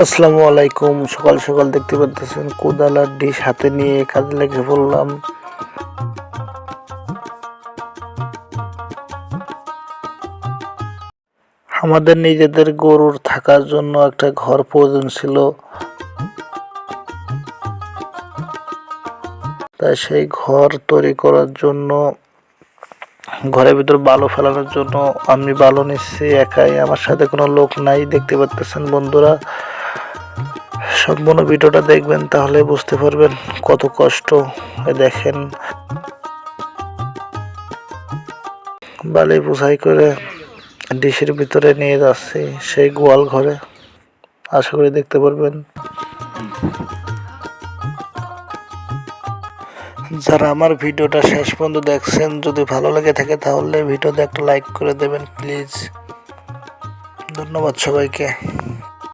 আসসালামু আলাইকুম। সকাল সকাল দেখতে পাচ্ছেন কোদাল আর ডিশ হাতে নিয়ে কাজে লেগে পড়লাম। আমাদের নিজেদের গরুর থাকার জন্য একটা ঘর প্রয়োজন ছিল, তাই সেই ঘর তৈরি করার জন্য ঘরের ভিতর বালু ফেলানোর জন্য আমি বালু নিচ্ছি একাই, আমার সাথে কোনো লোক নাই। দেখতে পাচ্ছেন বন্ধুরা, সম্পূর্ণ ভিডিওটা দেখবেন তাহলে বুঝতে পারবেন কত কষ্ট। দেখেন বালি বোঝাই করে ডিশের ভিতরে নিয়ে যাচ্ছি সেই গোয়াল ঘরে। আশা করি দেখতে পারবেন। যারা আমার ভিডিওটা শেষ পর্যন্ত দেখছেন, যদি ভালো লেগে থাকে তাহলে ভিডিওতে একটা লাইক করে দেবেন প্লিজ। ধন্যবাদ সবাইকে।